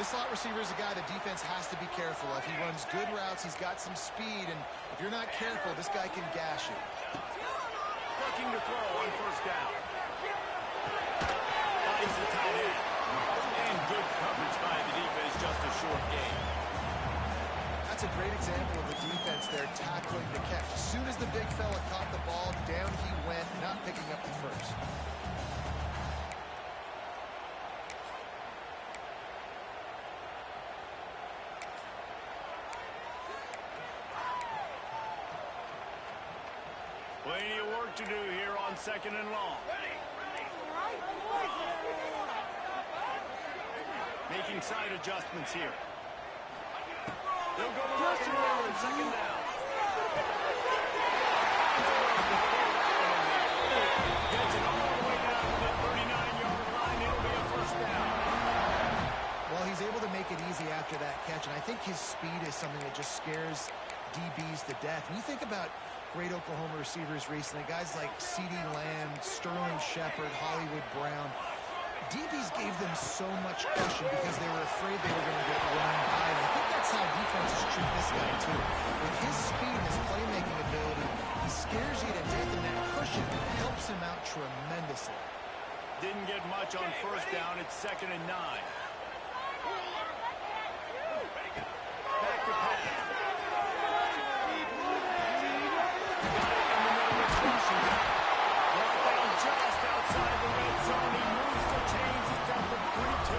slot receiver is a guy the defense has to be careful of. He runs good routes. He's got some speed, and if you're not careful, this guy can gash you. Looking to throw on first down. Finds the tight end. And good coverage by the defense, just a short gain. That's a great example of the defense there tackling the catch. As soon as the big fella caught the ball, down he went, not picking up the first. Plenty of work to do here on second and long. Making side adjustments here. They'll go to rushing on second down. Gets it all the way down to the 39-yard line. It'll be a first down. Well, he's able to make it easy after that catch, and I think his speed is something that just scares DBs to death. When you think about great Oklahoma receivers recently, guys like CeeDee Lamb, Sterling Shepard, Hollywood Brown, DBs gave them so much cushion because they were afraid they were going to get run by. And I think that's how defenses treat this guy, too. With his speed and his playmaking ability, he scares you to death, and that cushion helps him out tremendously. Didn't get much on first down. It's 2nd and 9. Back to pass. Just outside the red zone, he moves the chains. He's got the 3-2.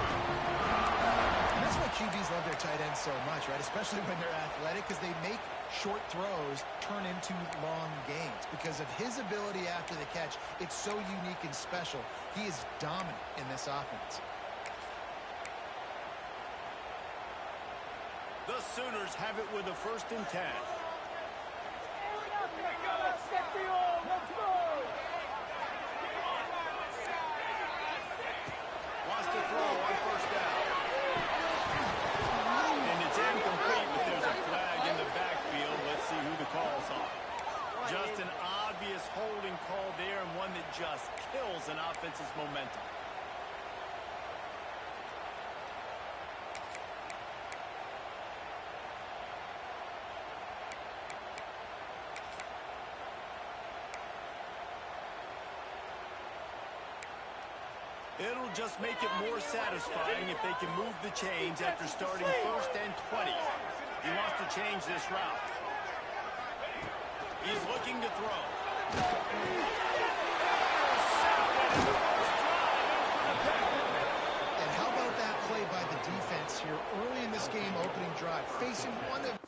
And that's why QBs love their tight ends so much, right? Especially when they're athletic, because they make short throws turn into long gains. Because of his ability after the catch, it's so unique and special. He is dominant in this offense. The Sooners have it with a 1st and 10. Wants to throw on first down. And it's incomplete, but there's a flag in the backfield. Let's see who the call's on. Just an obvious holding call there, and one that just kills an offense's momentum. It'll just make it more satisfying if they can move the chains after starting 1st and 20. He wants to change this route. He's looking to throw. And how about that play by the defense here early in this game opening drive, facing one of...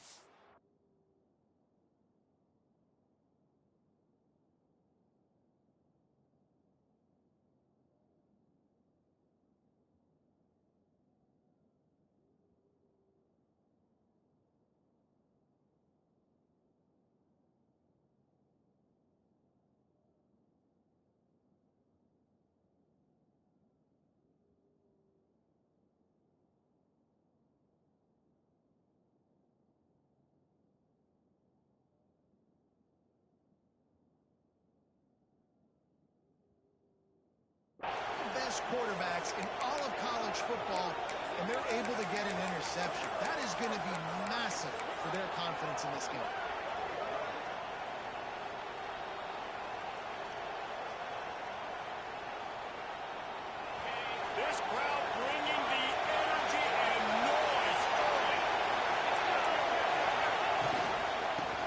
best quarterbacks in all of college football, and they're able to get an interception. That is going to be massive for their confidence in this game. This crowd bringing the energy and noise early.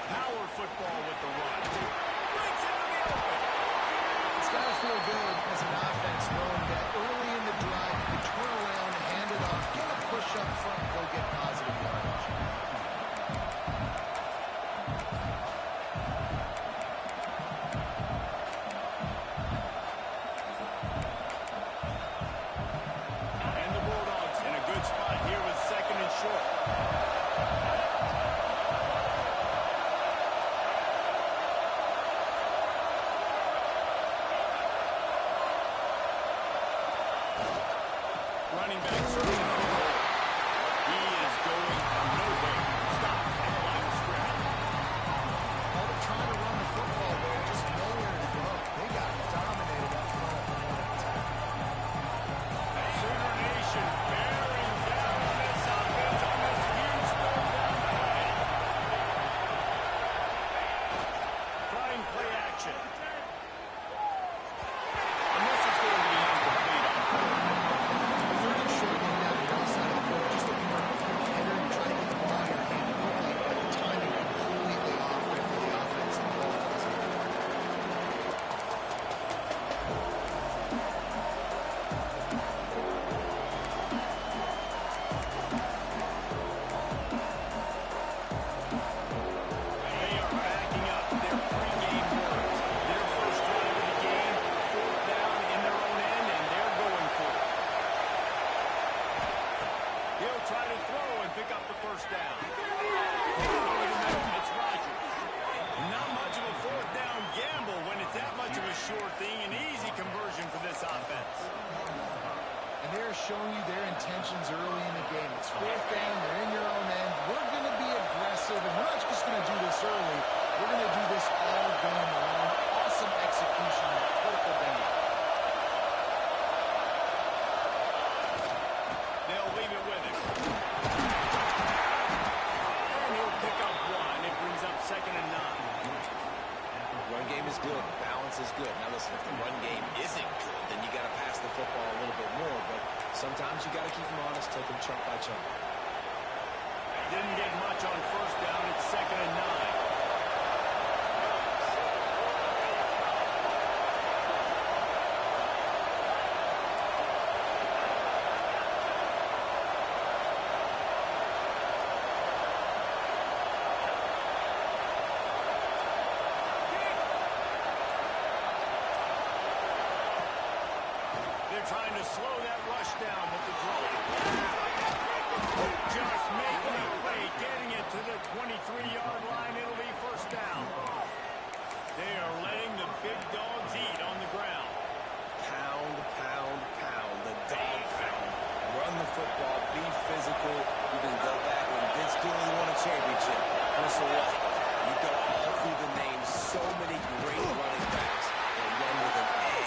Power football with the run. Breaks into the open. It's got to feel good as an offense knowing that early in the drive you can turn around and hand it off, get a push up front, and go get positive yardage. And the Bulldogs in a good spot here with 2nd and short. Running back searching for the hole. He is going nowhere. Stop at the line of scrimmage. All they're trying to run the football there, just nowhere to go. They got dominated up front on that attack. Sooner Nation bearing down on this seeing an easy conversion for this offense. And they're showing you their intentions early in the game. It's fourth down. They're in your own end. We're going to be aggressive, and we're not just going to do this early. We're going to do this all game long. Awesome execution on a critical down. They'll leave it with him. And he'll pick up one. It brings up 2nd and 9. Run game is good. Balance is good. Now listen, if the run game isn't good, then you got to pass the football a little bit more. But sometimes you got to keep them honest, take them chunk by chunk. Didn't get much on 1st down. It's 2nd and 9. Trying to slow that rush down with the draw. Just making a play, getting it to the 23-yard line. It'll be 1st down. They are letting the big dogs eat on the ground. Pound, pound, pound. The dog pound. Run the football. Be physical. You can go back when Vince Dooley won a championship. Herschel Walker. You go all through the names. So many great running backs that run with an edge.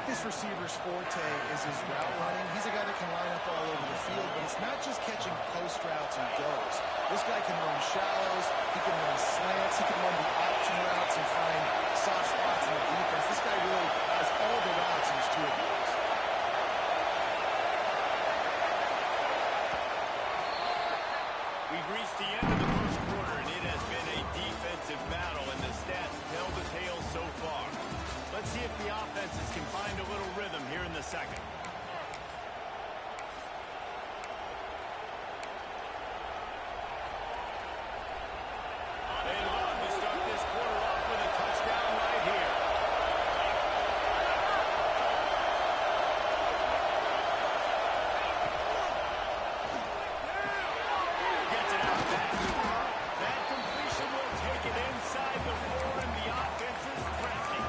This receiver's forte is his route running. He's a guy that can line up all over the field, but it's not just catching post routes and goes. This guy can run shallows, he can run slants, he can run the option routes and find soft spots in the defense. This guy really has all the routes in his toolbox. We've reached the end of the 1st quarter, and it has been a defensive battle, and the stats tell the tale so far. Let's see if the offenses can find a little rhythm here in the 2nd. They love to start this quarter off with a touchdown right here. Gets it out fast. That completion will take it inside the 4, and the offense is pressing.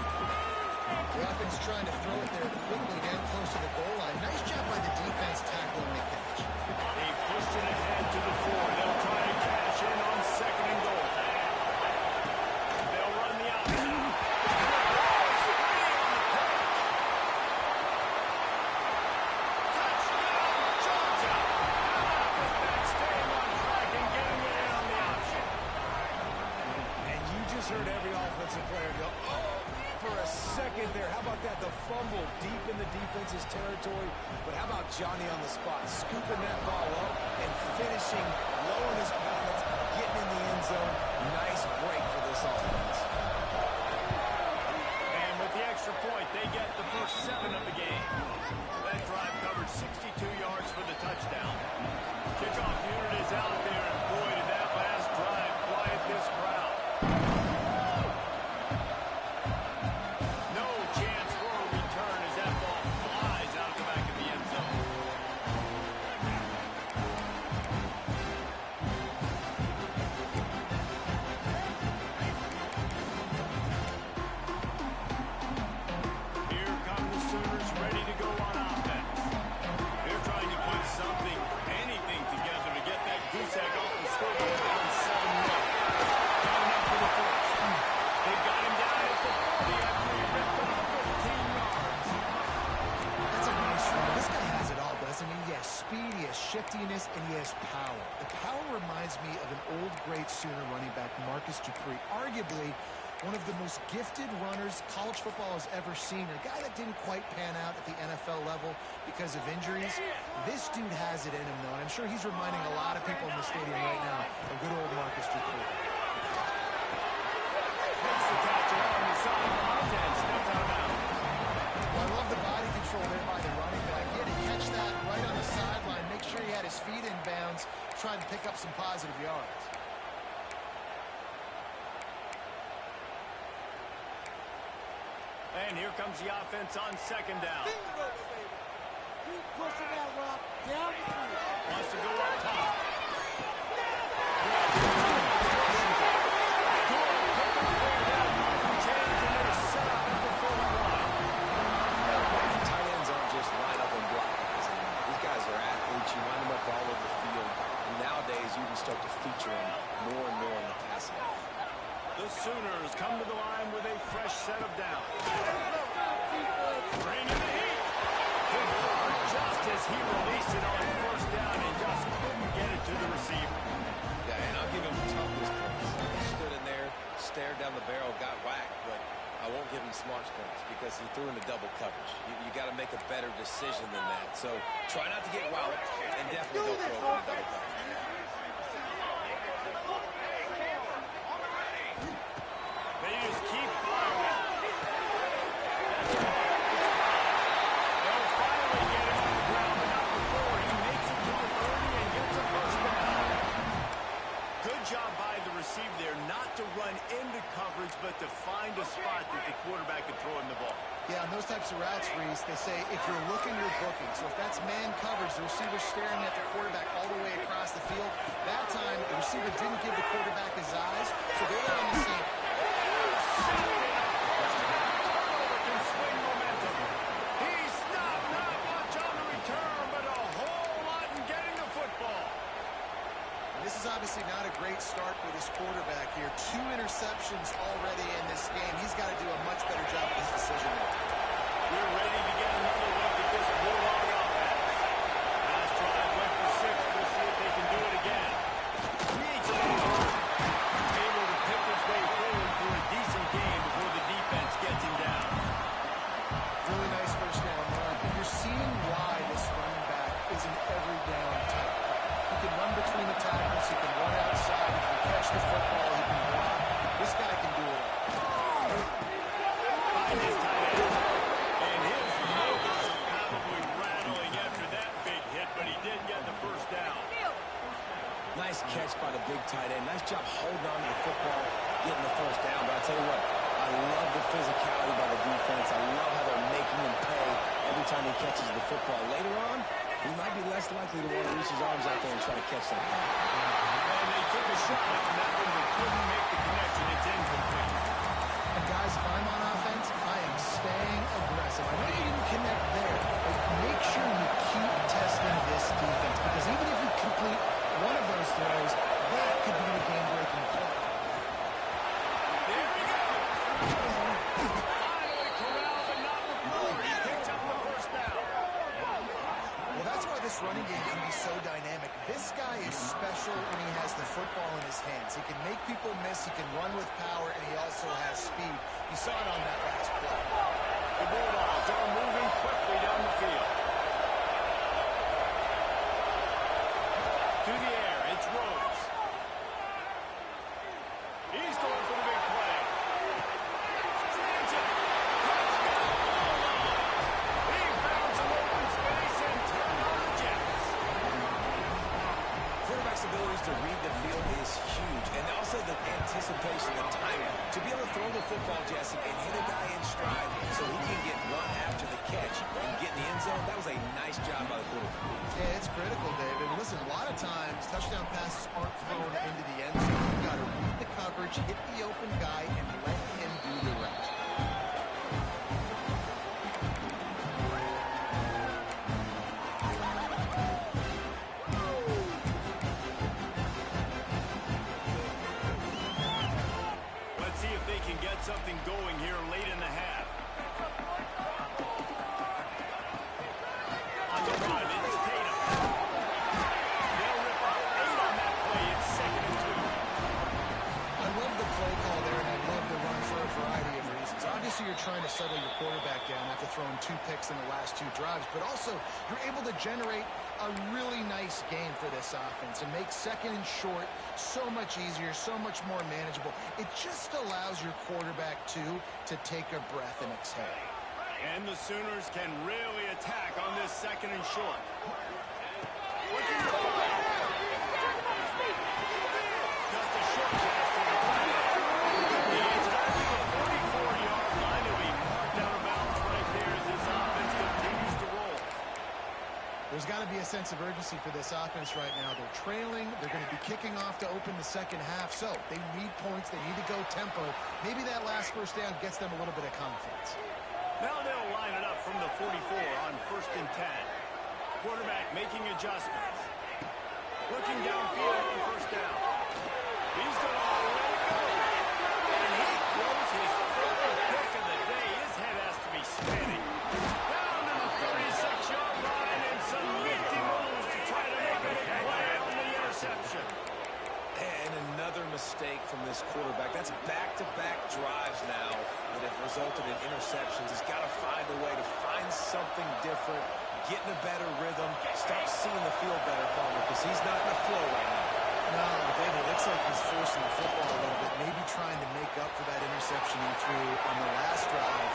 The offense trying to throw it there quickly down close to the goal line. Nice job by the defense tackling the catch. They pushed it ahead to the 4. They'll try to cash in on 2nd and goal. They'll run the option. Touchdown, Georgia! This back staying on track and getting it in on the option. And you just heard every offensive player go, oh! For a second there. How about that? The fumble deep in the defense's territory. But how about Johnny on the spot, scooping that ball up and finishing low in his pads, getting in the end zone. Nice break for this offense. And with the extra point, they get the first 7 of the game. That drive covered 62 yards for the touchdown. Kickoff unit is out there, and boy, did that last drive quiet this crowd. Shiftiness, and he has power. The power reminds me of an old great Sooner running back, Marcus Dupree, arguably one of the most gifted runners college football has ever seen. A guy that didn't quite pan out at the NFL level because of injuries. This dude has it in him, though, and I'm sure he's reminding a lot of people in the stadium right now of good old Marcus Dupree. Takes the catch along the sideline and steps out of bounds. Well, I love the body some positive yards. And here comes the offense on second down. Keep pushing that rock down the field. Wants to go up top. Change and they're set up at the 41. Tight ends aren't just line up and block guys. These guys are athletes. You line them up all over the field. And nowadays, you can start to feature them more and more in the passing game. The Sooners come to the line with a fresh set of downs. Bring in the heat. Good forward just as he released it on first down and just couldn't get it to the receiver. Yeah, and I'll give him toughness points. He stood in there, stared down the barrel, got whacked, but I won't give him smarts points because he threw into double coverage. You got to make a better decision than that. So try not to get walloped and definitely don't throw into double coverage. They just keep firing. They'll finally get him on the ground, but not before he makes it to the 30 and gets a first down. Good job by the receiver there, not to run into coverage, but to find a spot that the quarterback could throw him the ball. Yeah, on those types of routes, Reese, they say if you're looking, you're booking. So if that's man coverage, the receiver's staring at the quarterback all the way across the field. That time, the receiver didn't give the quarterback his eyes, so they were on the same. Turnover can swing momentum. He stopped, not much on the return, but a whole lot in getting the football. This is obviously not a great start for this quarterback here. 2 interceptions already in this game. He's got to do a much better job of his decision making. We're ready to get another look at this Bulldog offense. Last drive went for 6. We'll see if they can do it again. Creates a lead. Able to pick his way forward through a decent game before the defense gets him down. Really nice first down run. And you're seeing why this running back is an every down type. He can run between the tackles. He can run outside. He can catch the football. He can block. This guy can do it all. Find his tight end. And his motors are probably rattling after that big hit, but he did get the first down. Nice catch by the big tight end. Nice job holding on to the football, getting the first down. But I tell you what, I love the physicality by the defense. I love how they're making him pay every time he catches the football. Later on, he might be less likely to want to reach his arms out there and try to catch that ball. And they took a shot on that one, but couldn't make the connection. It's incomplete. And guys, if I'm on offense, I am staying aggressive. I know you didn't connect there, but make sure you keep testing this defense, because even if you complete one of those throws, that could be a game-breaking play. There we go. Finally corralled, but not before he picks up the first down. Well, that's why this running game can be so dynamic. This guy is special when he has the football in his hands. He can make people miss, he can run with power, and he also has speed. You saw it on that last play. The Bulldogs are moving quickly down the field. To the air, it's Rhodes. He's going for the big play. Stands it. Touchdown. He found some open space and turned on the Jets. Quarterback's abilities to read the field is huge, and also the anticipation, the timing. To be able to throw the football, Jesse, and hit a guy in stride so he can get run after the catch and get in the end zone, that was a nice job by the quarterback. Yeah, it's critical, David. Listen, a lot of times, touchdown passes aren't thrown into the end zone. You've got to read the coverage, hit the open guy, and let him do the rest. Let's see if they can get something going here late in the half. On the run, it's Tatum. They'll rip off 8 on that play. It's 2nd and 2. I love the play call there, and I love the run for a variety of reasons. Obviously, you're trying to settle your quarterback down after throwing 2 picks in the last 2 drives, but also you're able to generate a really nice game for this offense and make 2nd and short so much easier, so much more manageable. It just allows your quarterback, too, to take a breath and exhale. And the Sooners can really attack on this 2nd and short. Looking for fire. There's got to be a sense of urgency for this offense right now. They're trailing. They're going to be kicking off to open the second half. So they need points. They need to go tempo. Maybe that last first down gets them a little bit of confidence. Now they'll line it up from the 44 on 1st and 10. Quarterback making adjustments. Looking downfield on 1st down. He's got all the way to go. And he throws his third pick of the day. His head has to be spinning. Down to the 36-yard line and some nifty moves to try to make a play on the interception. And another mistake from this quarterback. That's back-to-back drives now that have resulted in interceptions. He's got to find a way to find something different, get in a better rhythm, start seeing the field better, Palmer, because he's not in the flow right now. No, David, it looks like he's forcing the football a little bit, maybe trying to make up for that interception he threw on the last drive.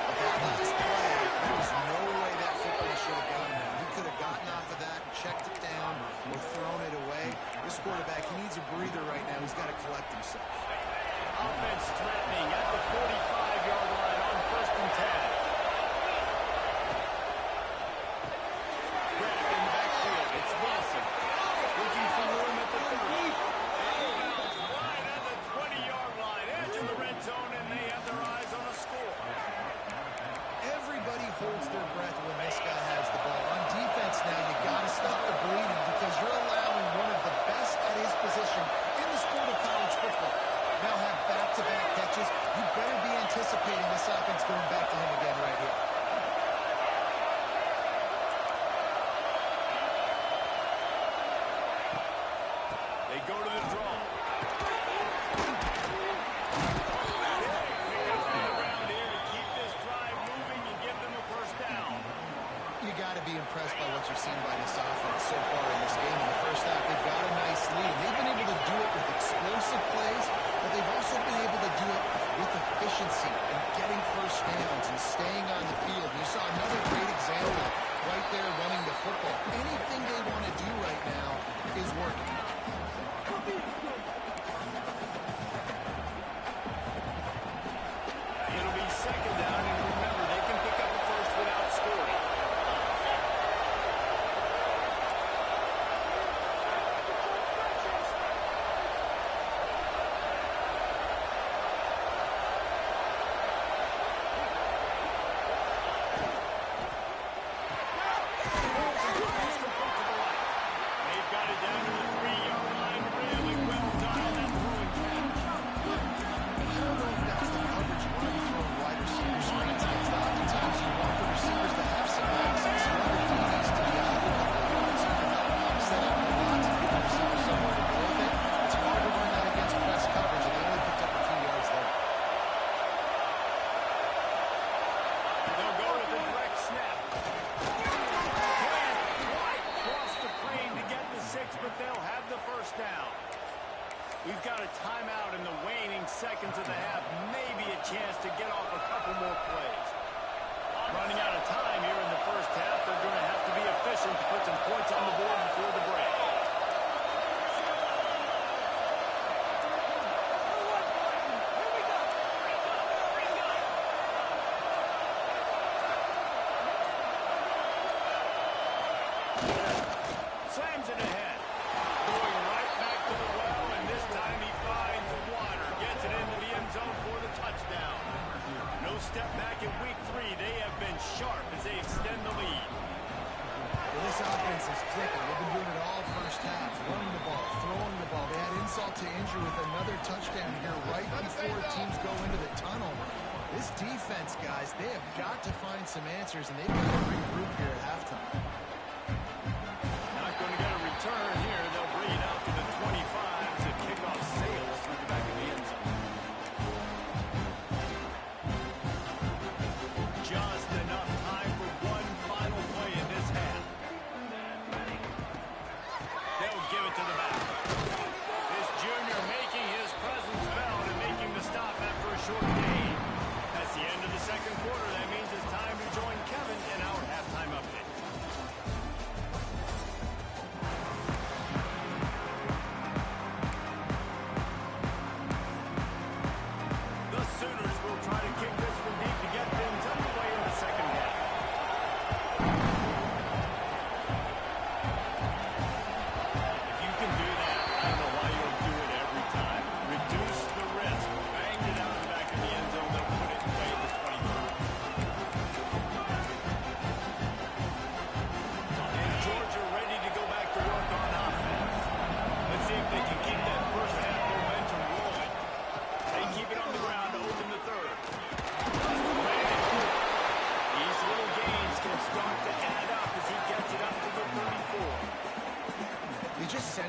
But that last play, there was no way that football should have gone there. He could have gotten off of that, checked it down, or thrown it away. This quarterback, he needs a breather right now. He's got to collect himself. Offense threatening at the 45-yard line on 1st and 10. Grab in the backfield. It's Wilson. Looking for room at the 30. Out wide at the 20-yard line. Edge of the red zone, and they have their eyes on a score. Everybody holds their breath when this guy has the ball. On defense now, you got to stop the bleeding because you're allowing one of the best at his position in the sport of college football. Now have back-to-back catches. You better be anticipating this offense going back to him again right here. They go to the draw. Around here to keep this drive moving and give them a first down. You got to be impressed by what you've seen by this offense so far in this game. In the first half, they've got a nice lead. They've been able to do it with explosive plays, but they've also been able to do it with efficiency and getting first downs and staying on the field. You saw another great example right there running the football. Anything they want to do right now is working. It'll be second down, and remember, they can pick up a first without scoring. They've got it down to the 3-yard line. Really well dialed that throwing catch. I don't know if that's the coverage you want to be throwing wide receiver screens against. Oftentimes you want the receivers to have some access. You want the DBs to be out of a couple of yards. You can help set up the box and get the receiver somewhere to go with it. It's hard to run that against press coverage, and they only picked up a few yards there. They'll go with a direct snap. Can't quite cross the plane to get the 6, but they'll have the first down. We've got a timeout in the waning seconds of the half. Maybe a chance to get off a couple more plays. Running out of time here in the first half. They're going to have to be efficient to put some points on the board before the break. Slams it ahead. Going right back to the well, and this time he finds water. Gets it into the end zone for the touchdown. No step back in week 3. They have been sharp as they extend the lead. Well, this offense is clicking. They've been doing it all first half. Running the ball, throwing the ball. They had insult to injury with another touchdown here right before teams go into the tunnel. This defense, guys, they have got to find some answers, and they've got to regroup here at halftime. Not going to get a return here. They'll bring it out to the 25 to kick off Sales through the back of the end zone. Just enough time for one final play in this half. They'll give it to the back. This junior making his presence felt and making the stop after a short gain. That's the end of the second quarter. That means it's time to join Kevin in our halftime update.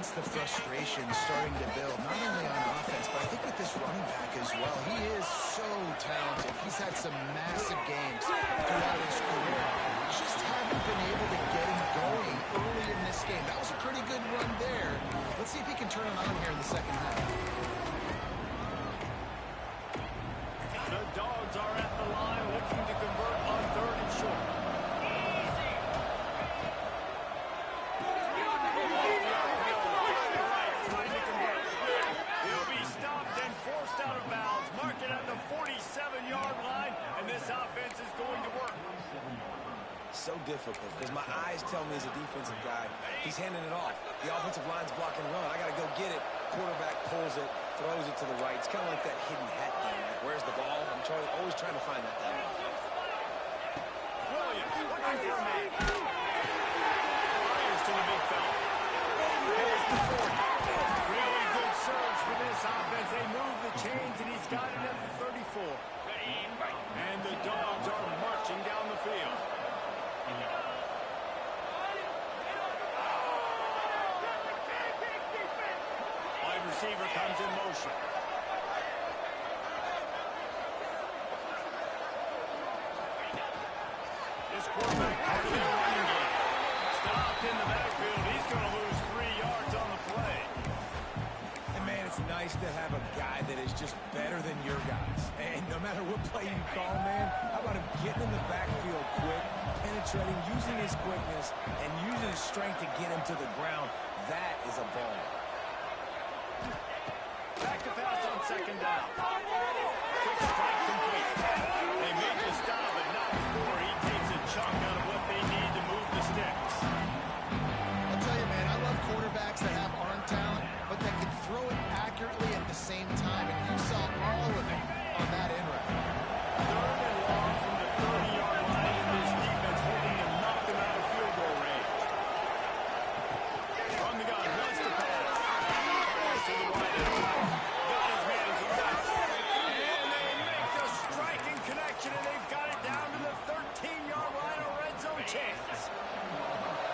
sense the frustration starting to build, not only on offense, but I think with this running back as well. He is so talented. He's had some massive games throughout his career. Just haven't been able to get him going early in this game. That was a pretty good run there. Let's see if he can turn it on here in the second half. The Dogs are at the line looking to convert on 3rd and short. He'll be stopped and forced out of bounds. Mark it at the 47-yard line, and this offense is going to work. So difficult because my eyes tell me as a defensive guy, he's handing it off. The offensive line's blocking run. I got to go get it. Quarterback pulls it, throws it to the right. It's kind of like that hidden hat game. Like, where's the ball? I'm always trying to find that down. Williams looking for a man. Fires to the big fella. Here's the 40. Really good surge for this offense. They move the chains, and he's got it at the 34. And the Dogs are marching down the field. Wide receiver comes in motion. This quarterback part of their running game. Stopped in the backfield. He's going to lose 3 yards on the play. And, man, it's nice to have a guy that is just better than your guys. And no matter what play you call, man, how about him getting in the backfield quick, penetrating, using his quickness, and using his strength to get him to the ground. That is a ball. Back to pass on 2nd down. Quick strike complete. They make the stop, but not before he takes a chunk out of what they need to move the sticks. I'll tell you, man, I love quarterbacks that have arm talent, but that can throw it accurately at the same time, and you saw all of it on that end route. 3rd and long from the 30-yard line, and this defense hoping to knock them out of field goal range. From the gun, wants to pass. Fires to the wide end. Got his man in the back. And they make the striking connection, and they've got it down to the 13-yard line, a red zone chance.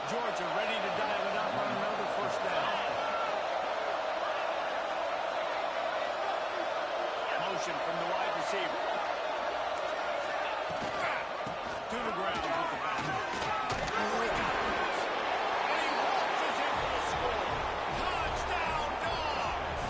Georgia ready to dial it up on another 1st down. Motion from the wide receiver. To the ground with the back. And he launches in for the score. Touchdown, Dogs!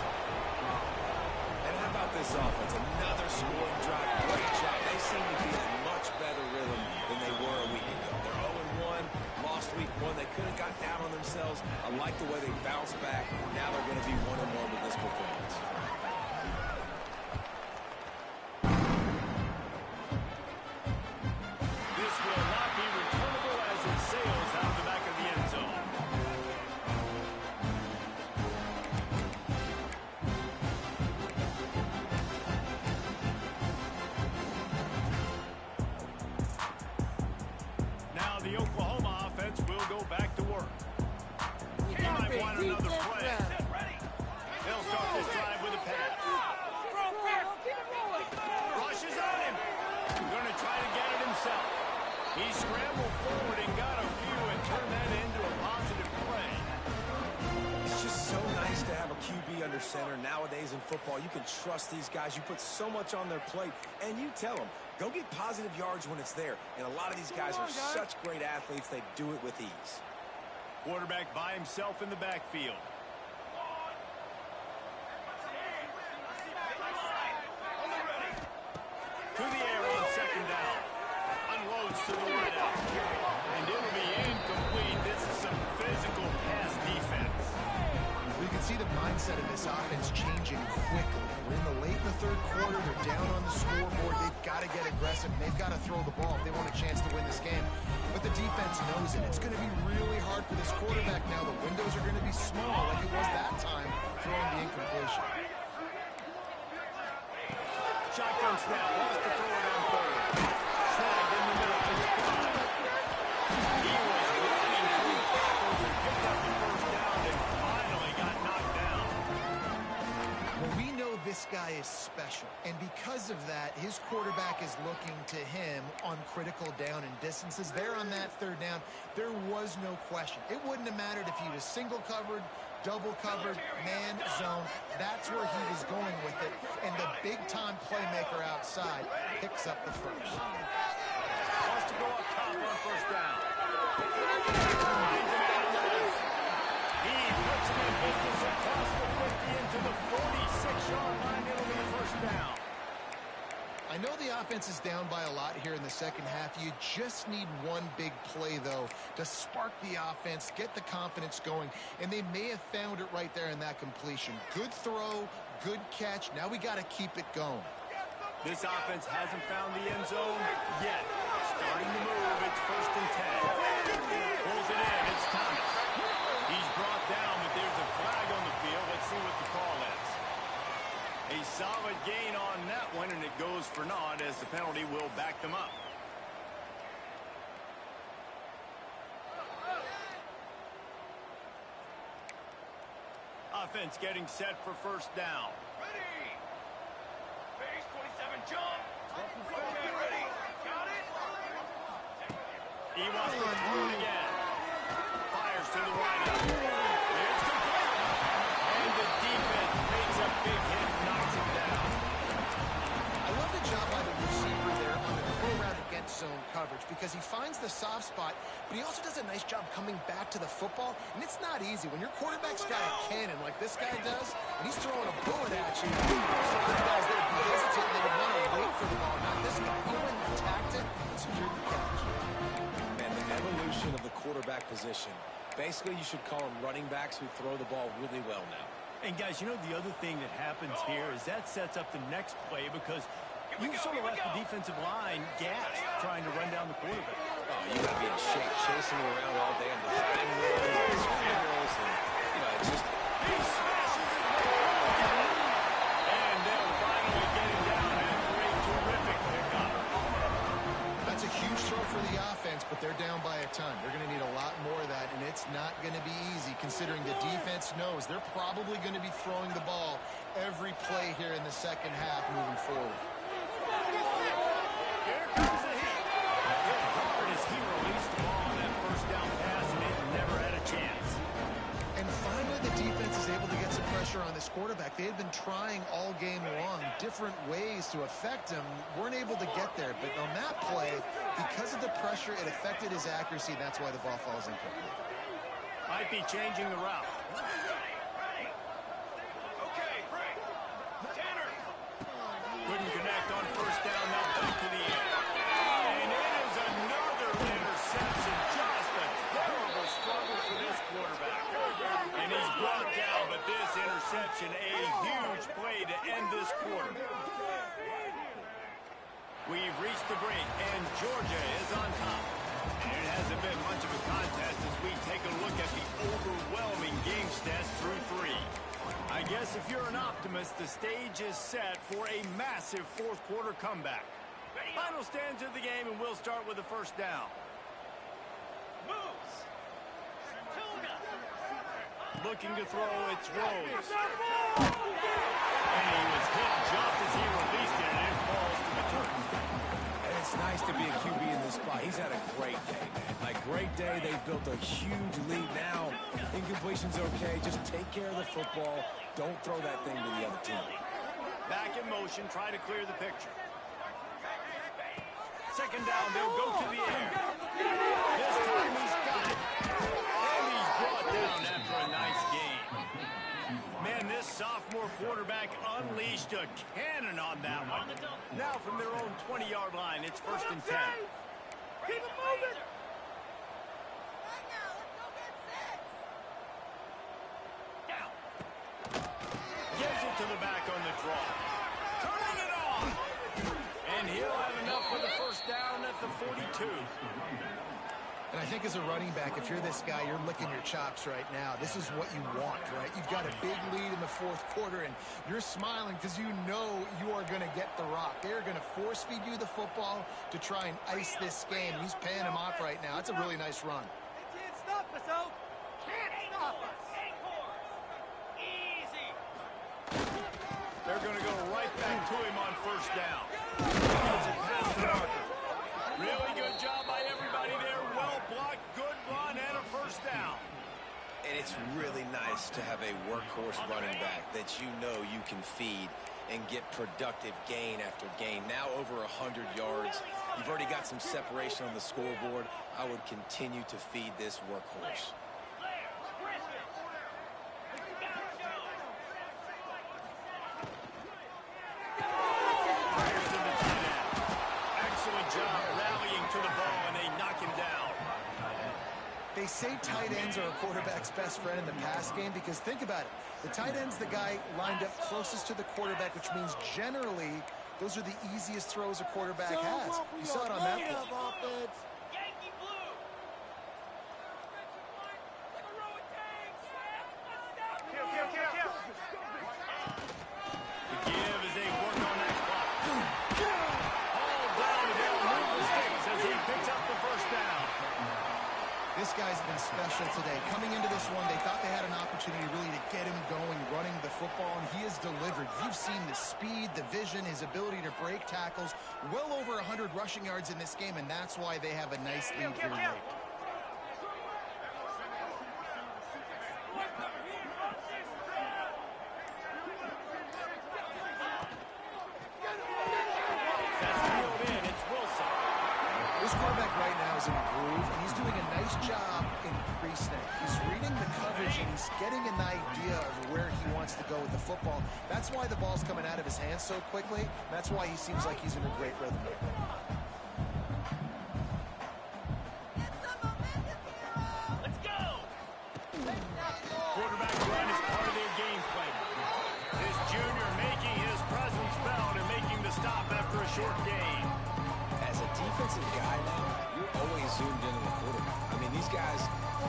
And how about this offense? Another scoring drive. Great job. They seem to be in a much better rhythm than they were a week ago. They're 0-1. Lost week 1. They could have got down on themselves. I like the way they bounced back. Now they're going to be 1-1 with this performance. This will not be returnable as it sails out of the back of the end zone. Now the Oklahoma offense will go back to work. He might want another play. They'll start this drive with a pass. Rushes on him. Going to try to get it himself. He scrambled forward and got a few and turned that into a positive play. It's just so nice to have a QB under center. Nowadays in football, you can trust these guys. You put so much on their plate, and you tell them, go get positive yards when it's there. And a lot of these guys are such great athletes, they do it with ease. Quarterback by himself in the backfield. To the air on 2nd down. Unloads to the right out. And it'll be incomplete. This is some physical pass defense. You can see the mindset of this offense changing quickly. We're in the late in the 3rd quarter. They're down on the scoreboard. They've got to get aggressive. They've got to throw the ball if they want a chance to win this game. But the defense knows it. It's going to be really hard for this quarterback now. The windows are going to be small like it was that time throwing the incompletion. Shotgun snap. Wants to throw it on 3rd. Snagged in the middle. He was running through tackles and picked up the 1st down and finally got knocked down. Well, we know this guy is special, and because of that, his quarterback is looking to him on critical down and distances. There on that 3rd down, there was no question. It wouldn't have mattered if he was single covered, double covered, man zone. That's where he was going with it. And the big-time playmaker outside picks up the first. Wants to go up top on first down. He puts him in business across the 50 into the 46-yard line. It'll be a first down. I know the offense is down by a lot here in the second half. You just need one big play, though, to spark the offense, get the confidence going, and they may have found it right there in that completion. Good throw, good catch. Now we got to keep it going. This offense hasn't found the end zone yet. Starting to move. It's 1st and 10. Pulls it in. It's Thomas. He's brought down, but there's a flag on the field. Let's see what the call is. A solid gain on that one, and it goes for naught as the penalty will back them up. Offense getting set for first down. Ready. Phase 27 jump. Ready. Got it. He wants to throw it again. Fires to the right. It's complete. And the defense makes a big hit, knocks him down. I love the job by the receiver there on the go route against zone coverage because he finds the soft spot, but he also does a nice job coming back to the football, and it's not easy. When your quarterback's got a cannon like this guy does, and he's throwing a bullet at you, some of the guys that would be hesitant, they would want to wait for the ball. Not this guy. He went and attacked it and secured the catch. And the evolution of the quarterback position. Basically, you should call them running backs who throw the ball really well now. And guys, you know the other thing that happens here is that sets up the next play because you sort of left the defensive line gassed trying to run down the quarterback. Oh, you got to be in shape chasing him around all day on design runs and scrambles, and it's just. He smashes it. And they'll finally get him down after a terrific pickup. That's a huge throw for the offense, but they're down by a ton. They're going to need a lot more of that, and it's not going to be easy considering the defense knows they're probably going to be throwing the ball every play here in the second half moving forward. Here comes the heat. Hit hard as he released the ball on that first down pass, and it never had a chance. And finally, the defense is able to get some pressure on this quarterback. They had been trying all game long different ways to affect him. Weren't able to get there. But on that play, because of the pressure, it affected his accuracy. That's why the ball falls incomplete. Might be changing the route. Couldn't connect on first down. Now back to the air. And it is another interception. Just a terrible struggle for this quarterback. And he's brought down, but this interception, a huge play to end this quarter. We've reached the break, and Georgia is on top. And it hasn't been much of a contest as we take a look at the overwhelming game stats through 3. I guess if you're an optimist, the stage is set for a massive fourth quarter comeback. Final stands of the game, and we'll start with the first down. Moves. Looking to throw, it's Rose. And he was hit just as he released it, and it falls to the turf. And it's nice to be a QB in this spot. He's had a great day, man. Like, great day. They've built a huge lead now. Incompletion's okay. Just take care of the football. Don't throw that thing to the other team. Back in motion, try to clear the picture. Second down, they'll go to the air. This time he's got it. And he's brought down after a nice gain. Man, this sophomore quarterback unleashed a cannon on that one. Now from their own 20-yard line, it's 1st and 10. Keep it moving. Down. Gives it to the back on the draw. Turning it on. And he'll have enough for the first down at the 42. And I think as a running back, if you're this guy, you're licking your chops right now. This is what you want, right? You've got a big lead in the fourth quarter, and you're smiling because you know you are going to get the rock. They're going to force-feed you the football to try and ice this game. He's paying him off right now. That's a really nice run. They can't stop us, Oak. Can't stop us. Easy. They're going to go right back to him on first down. Gets it past the marker. Really good job by everybody there. Well blocked, good run, and a first down. And it's really nice to have a workhorse running back that you know you can feed and get productive gain after gain. Now over 100 yards. You've already got some separation on the scoreboard. I would continue to feed this workhorse. Excellent job rallying to the ball, and they knock him down. They say tight ends are a quarterback's best friend in the pass game because think about it. The tight end's the guy lined up closest to the quarterback, which means generally those are the easiest throws a quarterback has. You saw it on that play. The give as they work on that clock. All down, and they'll move the sticks as he picks up the first down. This guy's been special today. Coming into this one, they thought they had an opportunity really to get him going, running the football, and he has delivered. You've seen the speed, the vision, his ability to break tackles. Well over 100 rushing yards in this game, and that's why they have a nice lead here late. This quarterback right now is in a groove, and he's doing a nice job in pre-snap. He's reading the coverage, and he's getting an idea of where he wants to go with the football. That's why the ball's coming out of his hands so quickly. That's why he seems like he's in a great rhythm. Let's go! Quarterback run is part of their game plan. This junior making his presence felt and making the stop after a short gain. As a defensive guy now, you're always zoomed into the quarterback. I mean, these guys,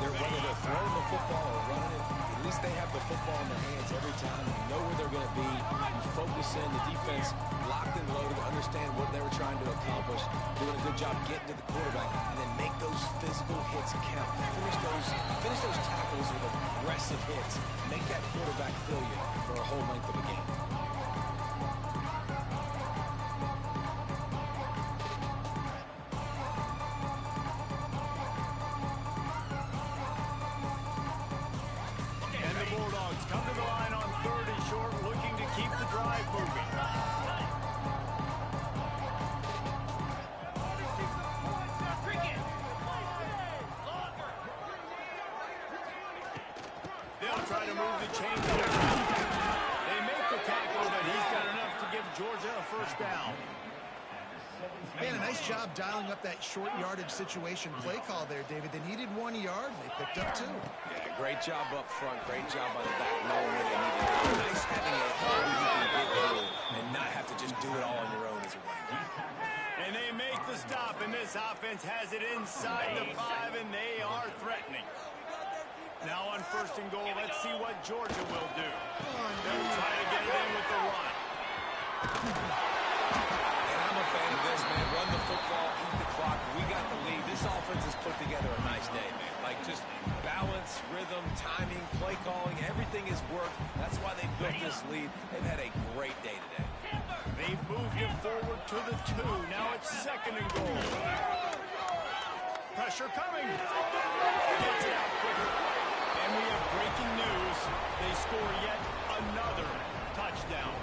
whether they're throwing the football or running it, at least they have the football in their hands every time. You know where they're going to be. You focus in. The defense locked and loaded, understand what they were trying to accomplish, doing a good job getting to the quarterback, and then make those physical hits count. Finish those tackles with aggressive hits. Make that quarterback feel you for a whole length of a game. Come to the line on 3rd and short, looking to keep the drive moving. They'll try to move the chains around. They make the tackle, but he's got enough to give Georgia a first down. Man, a nice job dialing up that short yardage situation play call there, David. They needed 1 yard, and they picked up 2. Yeah, great job up front. Great job on the back, knowing where they needed to go. Nice having a hole you can get through and not have to just do it all on your own as a running back. And they make the stop, and this offense has it inside the 5, and they are threatening. Now on 1st and goal, let's see what Georgia will do. They'll try to get it in with the run. I'm a fan of this, man. Run the football, eat the clock. We got the lead. This offense has put together a nice day, man. Like just balance, rhythm, timing, play calling, everything has worked. That's why they built this lead. They've had a great day today. They've moved it forward to the 2. Now it's 2nd and goal. Pressure coming. Gets it out quicker. And we have breaking news. They score yet another touchdown.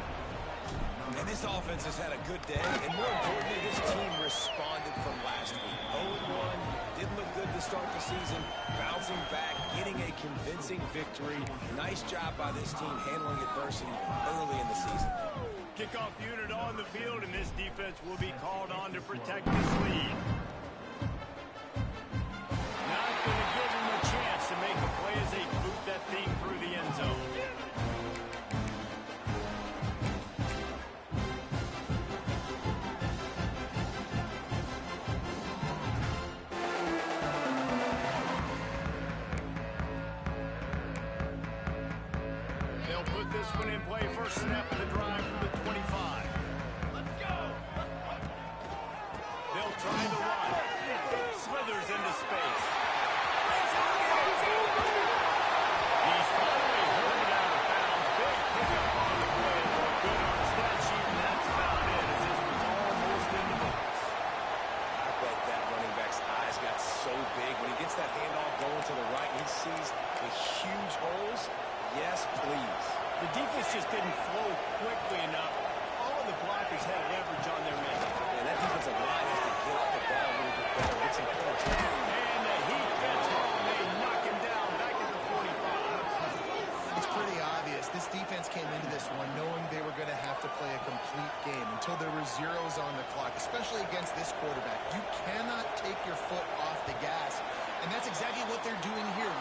And this offense has had a good day, and more importantly, this team responded from last week. 0-1, didn't look good to start the season, bouncing back, getting a convincing victory. Nice job by this team handling adversity early in the season. Kickoff unit on the field, and this defense will be called on to protect this lead. Not going to give them a chance to make a play as they boot that thing through the end zone. This one in play, first snap of the drive from the 25. Let's go! They'll try the run. Smithers into space. He's finally hurt it out of bounds. Big pickup on the play. Good on the stat sheet, and that's about it, as this one's almost in the books. I bet that running back's eyes got so big when he gets that handoff going to the right, and he sees the huge came into this one knowing they were going to have to play a complete game until there were zeros on the clock, especially against this quarterback. You cannot take your foot off the gas, and that's exactly what they're doing here.